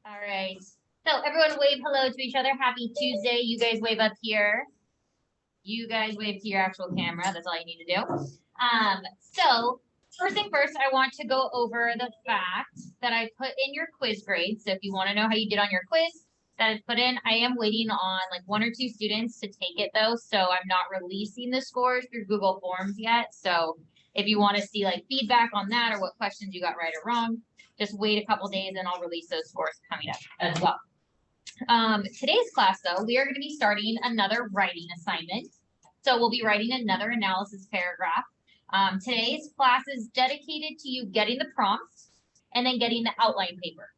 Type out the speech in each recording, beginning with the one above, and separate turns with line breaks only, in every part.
All right. So everyone wave hello to each other. Happy Tuesday. You guys wave up here. You guys wave to your actual camera. That's all you need to do. So first thing first, I want to go over the fact that I put in your quiz grades. So if you want to know how you did on your quiz that I put in, I am waiting on like 1 or 2 students to take it though. So I'm not releasing the scores through Google Forms yet. So if you want to see like feedback on that or what questions you got right or wrong, just wait a couple days and I'll release those scores coming up as well. Today's class though, we are going to be starting another writing assignment. So we'll be writing another analysis paragraph. Today's class is dedicated to you getting the prompts and then getting the outline paper.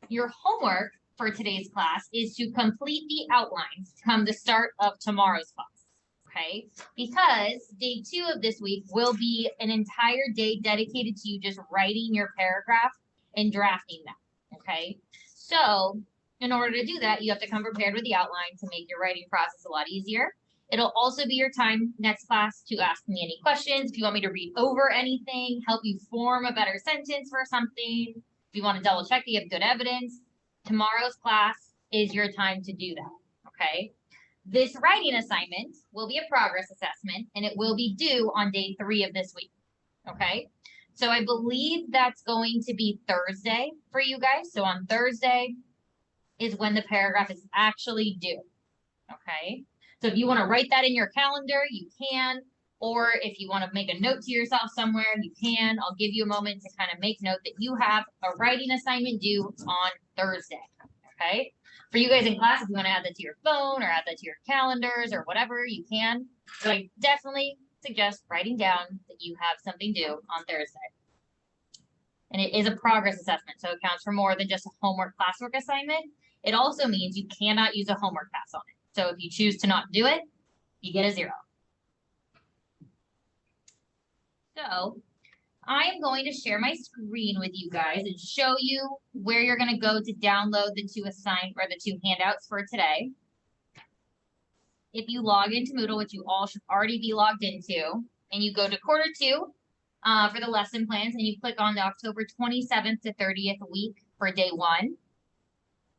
Your homework for today's class is to complete the outlines come the start of tomorrow's class. Okay, because day 2 of this week will be an entire day dedicated to you just writing your paragraph and drafting them. Okay, so in order to do that, you have to come prepared with the outline to make your writing process a lot easier. It'll also be your time next class to ask me any questions. If you want me to read over anything, help you form a better sentence for something, if you want to double check that you have good evidence, tomorrow's class is your time to do that. Okay. This writing assignment will be a progress assessment and it will be due on day 3 of this week. Okay. So I believe that's going to be Thursday for you guys. So on Thursday is when the paragraph is actually due. Okay. So if you want to write that in your calendar, you can, or if you want to make a note to yourself somewhere, you can. I'll give you a moment to kind of make note that you have a writing assignment due on Thursday. Okay. For you guys in class, if you want to add that to your phone or add that to your calendars or whatever, you can. But I definitely suggest writing down that you have something due on Thursday. And it is a progress assessment, so it counts for more than just a homework classwork assignment. It also means you cannot use a homework pass on it. So if you choose to not do it, you get a 0. So I am going to share my screen with you guys and show you where you're going to go to download the 2 handouts for today. If you log into Moodle, which you all should already be logged into, and you go to quarter 2 for the lesson plans, and you click on the October 27th to 30th week for day 1,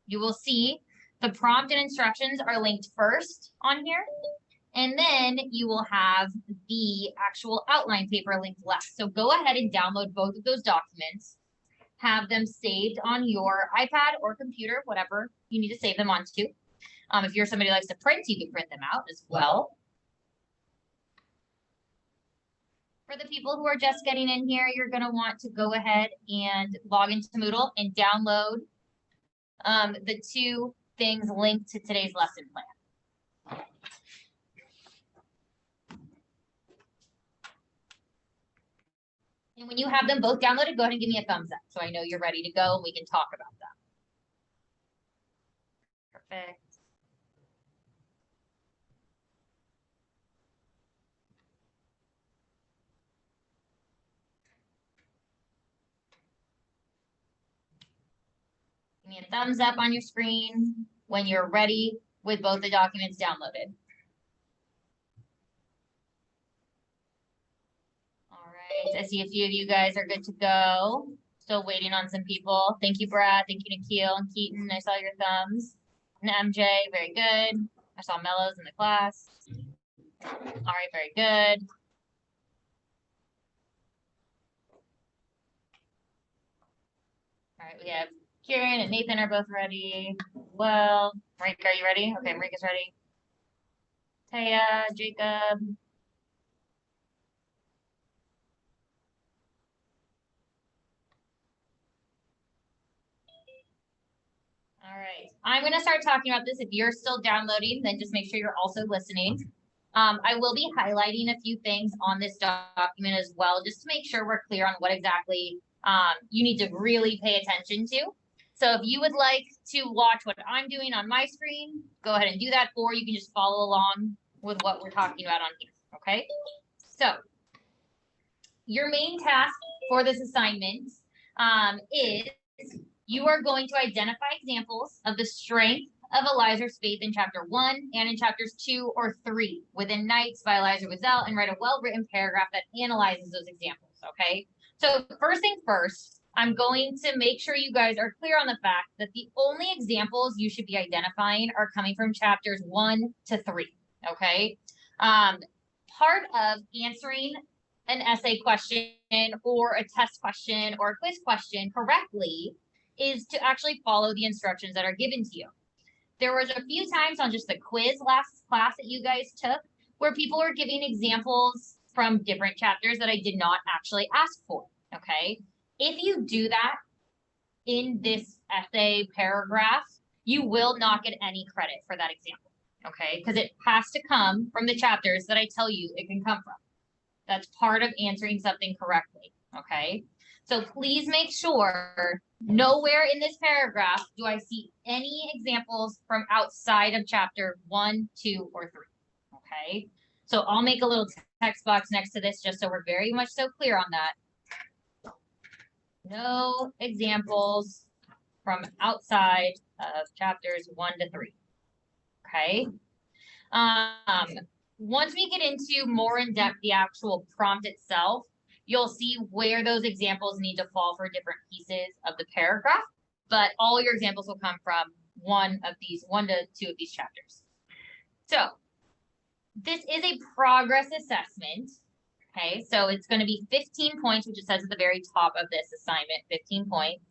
you will see the prompt and instructions are linked first on here. And then you will have the actual outline paper linked left. So go ahead and download both of those documents, have them saved on your iPad or computer, whatever you need to save them onto. If you're somebody who likes to print, you can print them out as well. For the people who are just getting in here, you're going to want to go ahead and log into Moodle and download the 2 things linked to today's lesson plan. And when you have them both downloaded, go ahead and give me a thumbs up so I know you're ready to go and we can talk about them. Perfect. Give me a thumbs up on your screen when you're ready with both the documents downloaded. I see a few of you guys are good to go. Still waiting on some people. Thank you, Brad. Thank you, Nikhil and Keaton. I saw your thumbs. And MJ, very good. I saw Mellows in the class. All right, very good. All right, we have Kieran and Nathan are both ready. Well, Marika, are you ready? Okay, Marika's ready. Taya, Jacob. All right, I'm going to start talking about this. If you're still downloading, then just make sure you're also listening. I will be highlighting a few things on this document as well, just to make sure we're clear on what exactly you need to really pay attention to. So if you would like to watch what I'm doing on my screen, go ahead and do that, or you can just follow along with what we're talking about on here, okay? So your main task for this assignment is you are going to identify examples of the strength of Elizur's faith in chapter 1 and in chapters 2 or 3 within Nights by Elizur Wiesel, and write a well-written paragraph that analyzes those examples, okay? So first thing first, I'm going to make sure you guys are clear on the fact that the only examples you should be identifying are coming from chapters 1 to 3, okay? Part of answering an essay question or a test question or a quiz question correctly is to actually follow the instructions that are given to you. There was a few times on just the quiz last class that you guys took where people were giving examples from different chapters that I did not actually ask for, okay? If you do that in this essay paragraph, you will not get any credit for that example, okay? Because it has to come from the chapters that I tell you it can come from. That's part of answering something correctly, okay? So please make sure nowhere in this paragraph do I see any examples from outside of chapter 1, 2, or 3, okay? So I'll make a little text box next to this just so we're very much so clear on that. No examples from outside of chapters 1 to 3, okay? Once we get into more in depth the actual prompt itself, you'll see where those examples need to fall for different pieces of the paragraph, but all your examples will come from one to two of these chapters. So this is a progress assessment. Okay, so it's going to be 15 points, which it says at the very top of this assignment, 15 points.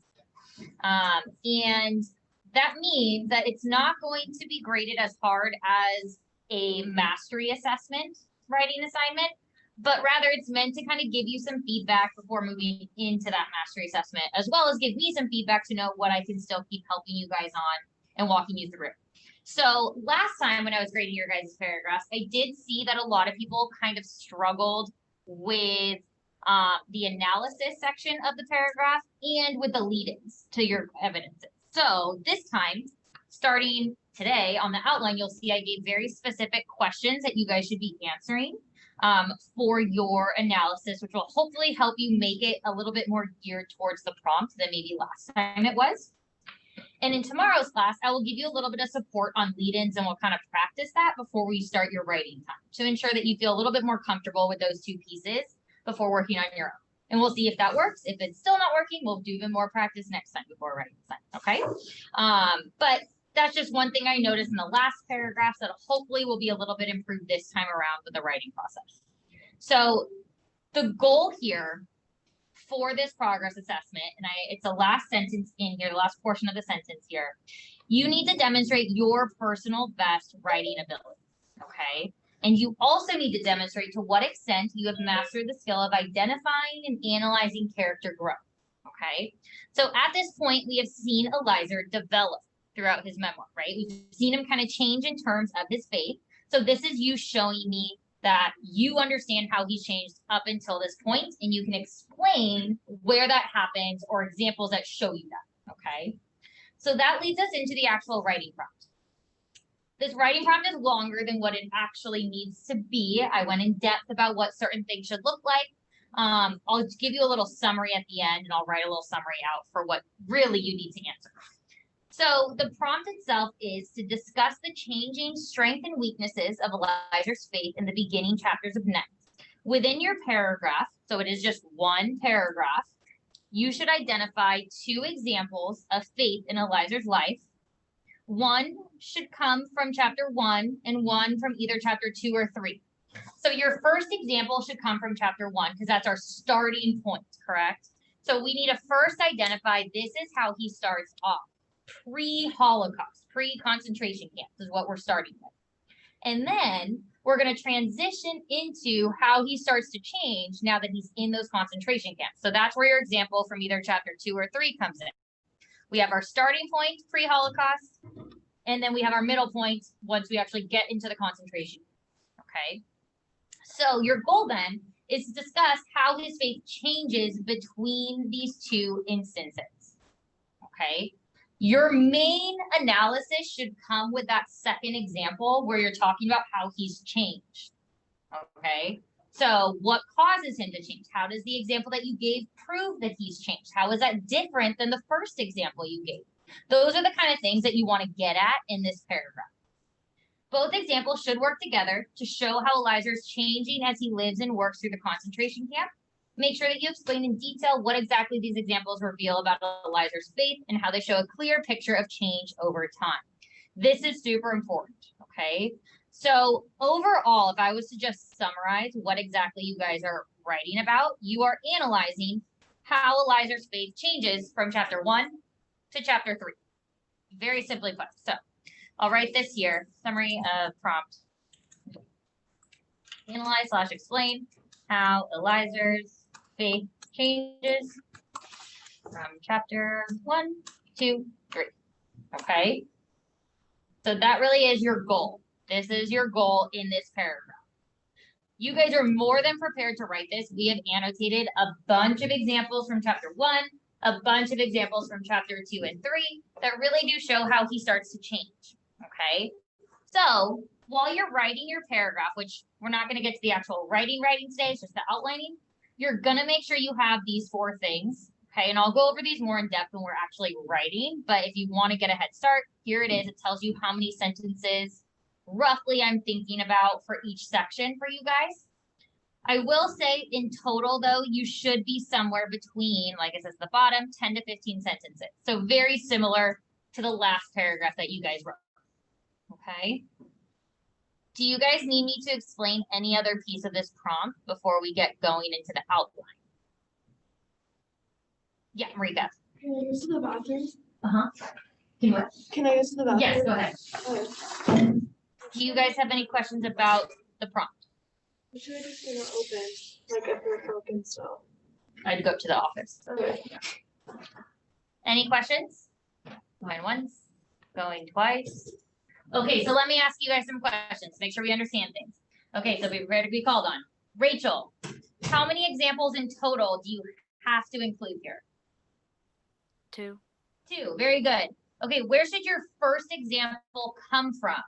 And that means that it's not going to be graded as hard as a mastery assessment writing assignment, but rather it's meant to kind of give you some feedback before moving into that mastery assessment, as well as give me some feedback to know what I can still keep helping you guys on and walking you through. So last time when I was grading your guys' paragraphs, I did see that a lot of people kind of struggled with the analysis section of the paragraph and with the lead-ins to your evidences. So this time, starting today on the outline, you'll see I gave very specific questions that you guys should be answering for your analysis, which will hopefully help you make it a little bit more geared towards the prompt than maybe last time it was. And in tomorrow's class, I will give you a little bit of support on lead-ins and we'll kind of practice that before we start your writing time to ensure that you feel a little bit more comfortable with those two pieces before working on your own. And we'll see if that works. If it's still not working, we'll do even more practice next time before writing time, okay? But that's just one thing I noticed in the last paragraphs that hopefully will be a little bit improved this time around with the writing process. So the goal here for this progress assessment, and it's the last sentence in here, the last portion of the sentence here, you need to demonstrate your personal best writing ability, okay? And you also need to demonstrate to what extent you have mastered the skill of identifying and analyzing character growth, okay? So at this point, we have seen Eliezer develop throughout his memoir, right? We've seen him kind of change in terms of his faith. So this is you showing me that you understand how he's changed up until this point, and you can explain where that happens or examples that show you that, okay? So that leads us into the actual writing prompt. This writing prompt is longer than what it actually needs to be. I went in depth about what certain things should look like. I'll give you a little summary at the end, and I'll write a little summary out for what really you need to answer. So the prompt itself is to discuss the changing strengths and weaknesses of Eliezer's faith in the beginning chapters of Next. Within your paragraph, so it is just one paragraph, you should identify 2 examples of faith in Eliezer's life. One should come from chapter 1 and one from either chapter 2 or 3. So your first example should come from chapter 1 because that's our starting point, correct? So we need to first identify this is how he starts off. Pre-Holocaust, pre-concentration camps is what we're starting with. And then we're going to transition into how he starts to change now that he's in those concentration camps. So that's where your example from either chapter 2 or 3 comes in. We have our starting point, pre-Holocaust, and then we have our middle point once we actually get into the concentration. Okay? So your goal then is to discuss how his faith changes between these 2 instances. Okay? Your main analysis should come with that second example where you're talking about how he's changed. Okay? So what causes him to change? How does the example that you gave prove that he's changed? How is that different than the first example you gave? Those are the kind of things that you want to get at in this paragraph. Both examples should work together to show how Eliezer is changing as he lives and works through the concentration camp. Make sure that you explain in detail what exactly these examples reveal about Elizer's faith and how they show a clear picture of change over time. This is super important, okay? So overall, if I was to just summarize what exactly you guys are writing about, you are analyzing how Elizer's faith changes from chapter 1 to chapter 3. Very simply put. So I'll write this here, summary of prompt. Analyze / explain how Elizer's faith changes from chapter 1 to 3. Okay. So that really is your goal. This is your goal in this paragraph. You guys are more than prepared to write this. We have annotated a bunch of examples from chapter 1, a bunch of examples from chapter 2 and 3 that really do show how he starts to change. Okay. So while you're writing your paragraph, which we're not going to get to the actual writing today, it's just the outlining, you're going to make sure you have these 4 things. Okay, and I'll go over these more in depth when we're actually writing, but if you want to get a head start, here it is. It tells you how many sentences roughly I'm thinking about for each section for you guys. I will say in total, though, you should be somewhere between, like it says at the bottom, 10 to 15 sentences. So very similar to the last paragraph that you guys wrote. Okay. Do you guys need me to explain any other piece of this prompt before we get going into the outline? Yeah, Marika.
Can I go to the bathroom?
Uh-huh. Can you what?
Can I go to the bathroom?
Yes, go ahead.
Okay.
Do you guys have any questions about the prompt?
Should I just gonna open, like if we're broken still?
I'd go to the office.
Okay.
Any questions? Going once, going twice. Okay, so let me ask you guys some questions. Make sure we understand things. Okay, so be prepared to be called on. Rachel, how many examples in total do you have to include here?
2.
2, very good. Okay, where should your first example come from?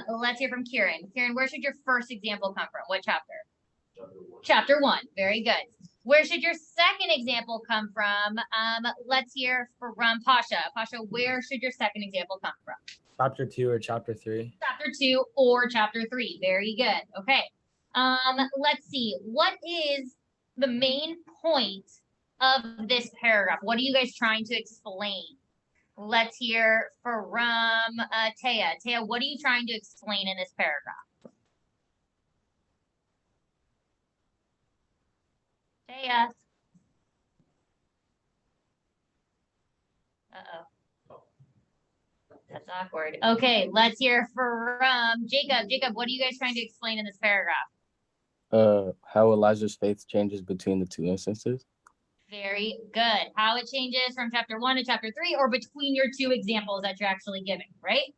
Let's hear from Kieran. Kieran, where should your first example come from? What chapter? Chapter 1, very good. Where should your second example come from? Let's hear from Pasha. Pasha, where should your second example come from?
Chapter 2 or chapter 3?
Chapter 2 or chapter 3, very good. Okay, let's see. What is the main point of this paragraph? What are you guys trying to explain? Let's hear from Taya. Taya, what are you trying to explain in this paragraph? Taya. Uh-oh. That's awkward. Okay, let's hear from Jacob. Jacob, what are you guys trying to explain in this paragraph?
How Elijah's faith changes between the 2 instances.
Very good. How it changes from chapter 1 to chapter 3 or between your 2 examples that you're actually giving, right?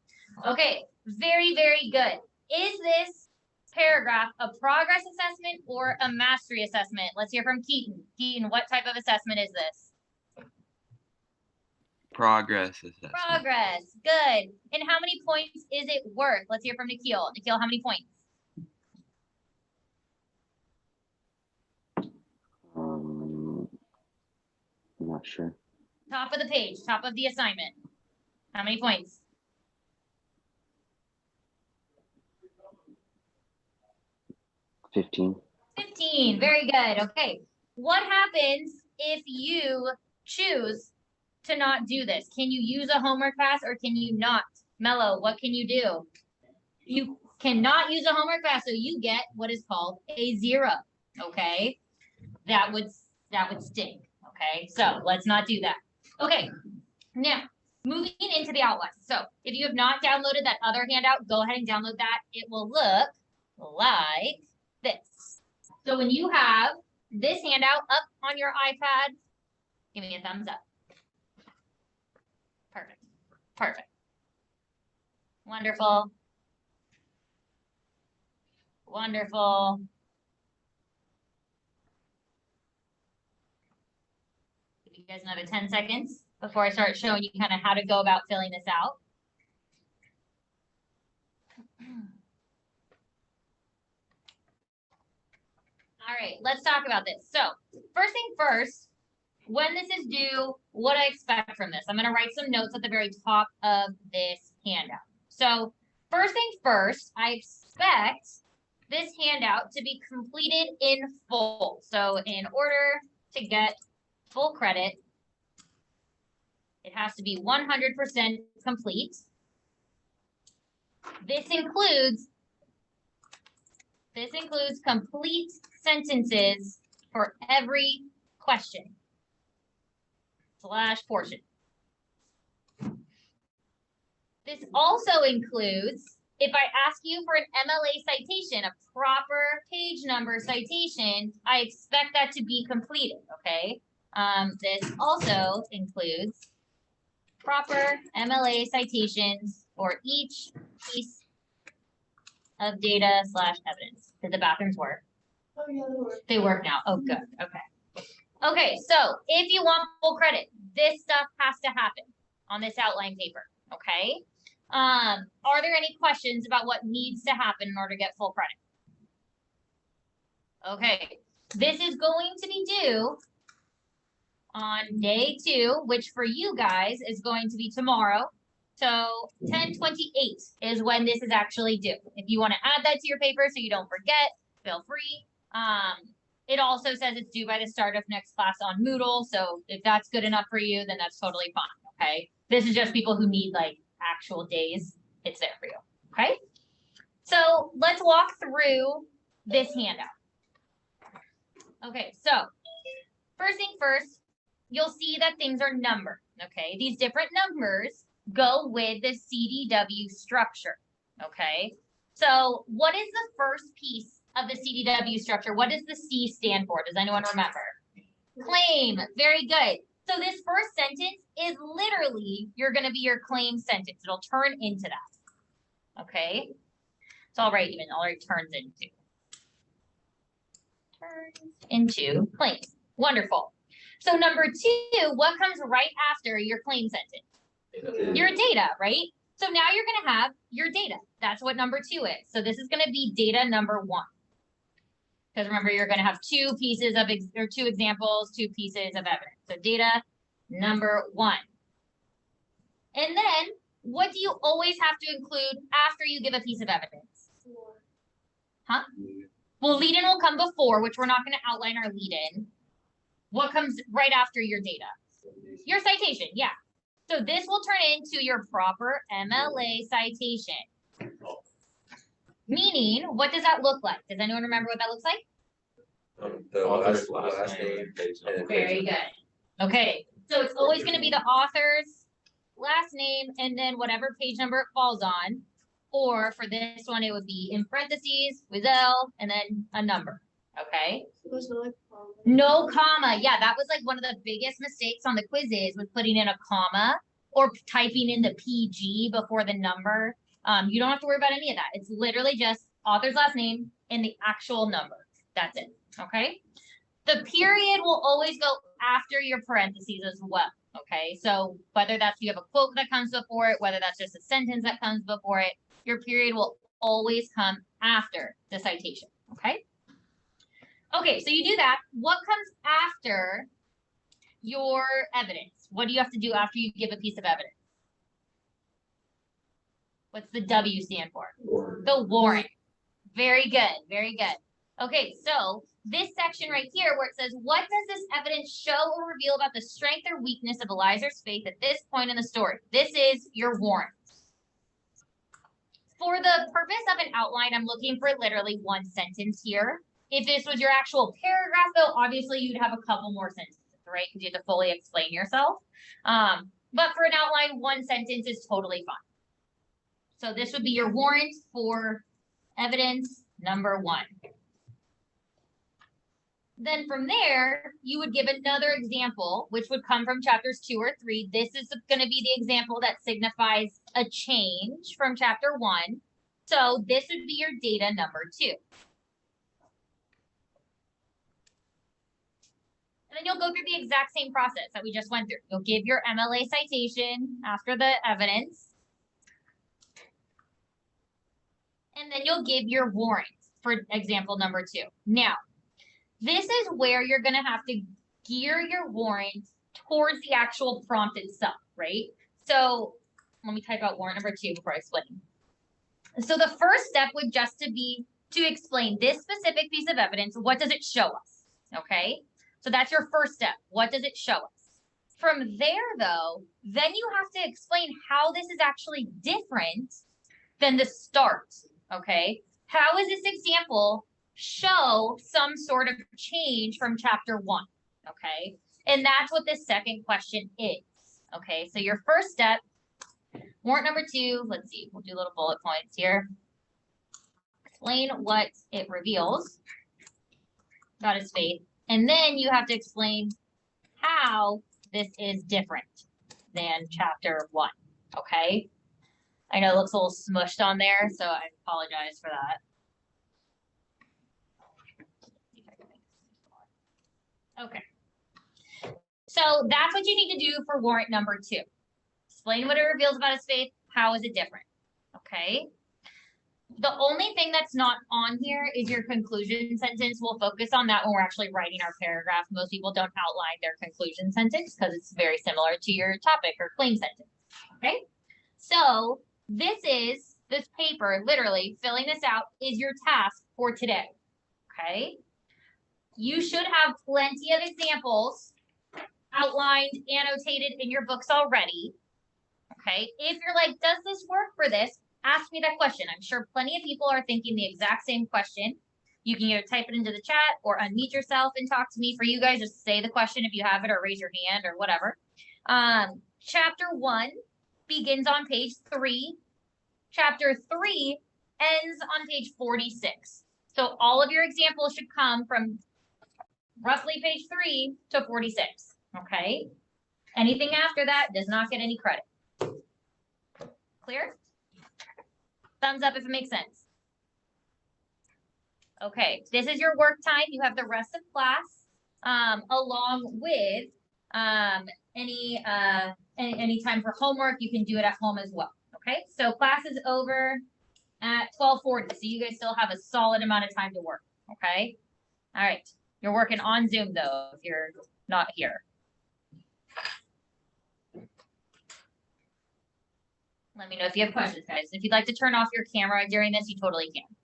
Okay, very, very good. Is this paragraph a progress assessment or a mastery assessment? Let's hear from Keaton. Keaton, what type of assessment is this?
Progress assessment.
Progress, good. And how many points is it worth? Let's hear from Nikhil. Nikhil, how many points?
I'm not sure.
Top of the page, top of the assignment. How many points?
15.
15, very good. Okay, what happens if you choose to not do this? Can you use a homework pass or can you not? Mello, what can you do? You cannot use a homework pass, so you get what is called a 0, okay? That would stink, okay? So let's not do that. Okay, now, moving into the outline. So if you have not downloaded that other handout, go ahead and download that. It will look like this. So when you have this handout up on your iPad, give me a thumbs up. Perfect. Perfect. Wonderful. Wonderful. Give you guys another 10 seconds before I start showing you kind of how to go about filling this out. All right, let's talk about this. So first thing first, when this is due, what I expect from this. I'm going to write some notes at the very top of this handout. So first thing first, I expect this handout to be completed in full. So in order to get full credit, it has to be 100% complete. This includes complete sentences for every question / portion. This also includes, if I ask you for an MLA citation, a proper page number citation, I expect that to be completed, okay? This also includes proper MLA citations for each piece of data / evidence. Did the bathrooms work?
Oh, yeah, they were.
They work now. Oh, good. Okay. Okay, so if you want full credit, this stuff has to happen on this outline paper, okay? Are there any questions about what needs to happen in order to get full credit? Okay, this is going to be due on day 2, which for you guys is going to be tomorrow. So 10/28 is when this is actually due. If you want to add that to your paper so you don't forget, feel free. It also says it's due by the start of next class on Moodle. So if that's good enough for you, then that's totally fine, okay? This is just people who need like actual days. It's there for you, okay? So let's walk through this handout. Okay, so first thing first, you'll see that things are numbered, okay? These different numbers go with the CDW structure, okay? So what is the first piece of the CDW structure? What does the C stand for? Does anyone remember? Claim. Very good. So this first sentence is literally, you're going to be your claim sentence. It'll turn into that. Okay. So I'll write turns into claims. Wonderful. So number 2, what comes right after your claim sentence? Your data, right? So now you're going to have your data. That's what number 2 is. So this is going to be data number 1. Because remember, you're going to have 2 pieces of, 2 examples, 2 pieces of evidence. So data number 1. And then what do you always have to include after you give a piece of evidence? Huh? Well, lead-in will come before, which we're not going to outline our lead-in. What comes right after your data? Your citation, yeah. So this will turn into your proper MLA citation. Meaning, what does that look like? Does anyone remember what that looks like?
The author's last name.
Very good. Okay, so it's always going to be the author's last name and then whatever page number it falls on. Or for this one, it would be in parentheses, with L, and then a number. Okay?
There's no like comma.
No comma. Yeah, that was like one of the biggest mistakes on the quizzes was putting in a comma or typing in the PG before the number. You don't have to worry about any of that. It's literally just author's last name and the actual number. That's it. Okay? The period will always go after your parentheses as well. Okay? So whether that's you have a quote that comes before it, whether that's just a sentence that comes before it, your period will always come after the citation. Okay? Okay, so you do that. What comes after your evidence? What do you have to do after you give a piece of evidence? What's the W stand for?
Warrant.
The warrant. Very good, very good. Okay, so this section right here where it says, what does this evidence show or reveal about the strength or weakness of Elizur's faith at this point in the story? This is your warrant. For the purpose of an outline, I'm looking for literally one sentence here. If this was your actual paragraph, though, obviously you'd have a couple more sentences, right? Because you have to fully explain yourself. But for an outline, one sentence is totally fine. So this would be your warrant for evidence number 1. Then from there, you would give another example, which would come from chapters 2 or 3. This is going to be the example that signifies a change from chapter 1. So this would be your data number 2. And then you'll go through the exact same process that we just went through. You'll give your MLA citation after the evidence. And then you'll give your warrant for example number 2. Now, this is where you're going to have to gear your warrant towards the actual prompt itself, right? So let me type out warrant number 2 before I explain. So the first step would just to be to explain this specific piece of evidence. What does it show us? Okay, so that's your first step. What does it show us? From there, though, then you have to explain how this is actually different than the start. Okay, how is this example show some sort of change from chapter 1? Okay, and that's what this second question is. Okay, so your first step, warrant number 2, let's see, we'll do little bullet points here. Explain what it reveals about his faith, and then you have to explain how this is different than chapter 1. Okay, I know it looks a little smushed on there, so I apologize for that. Okay, so that's what you need to do for warrant number 2. Explain what it reveals about his faith. How is it different? Okay. The only thing that's not on here is your conclusion sentence. We'll focus on that when we're actually writing our paragraph. Most people don't outline their conclusion sentence because it's very similar to your topic or claim sentence. Okay. So this paper, literally filling this out, is your task for today. Okay. You should have plenty of examples outlined, annotated in your books already. Okay, if you're like, does this work for this? Ask me that question. I'm sure plenty of people are thinking the exact same question. You can either type it into the chat or unmute yourself and talk to me. For you guys, just say the question if you have it or raise your hand or whatever. Chapter 1 begins on page 3. Chapter 3 ends on page 46. So all of your examples should come from roughly page 3 to 46. Okay, anything after that does not get any credit. Clear? Thumbs up if it makes sense. Okay, this is your work time. You have the rest of class, along with any time for homework. You can do it at home as well. Okay, so class is over at 12:40, so you guys still have a solid amount of time to work. Okay, all right. You're working on Zoom though if you're not here. Let me know if you have questions, guys. If you'd like to turn off your camera during this, you totally can.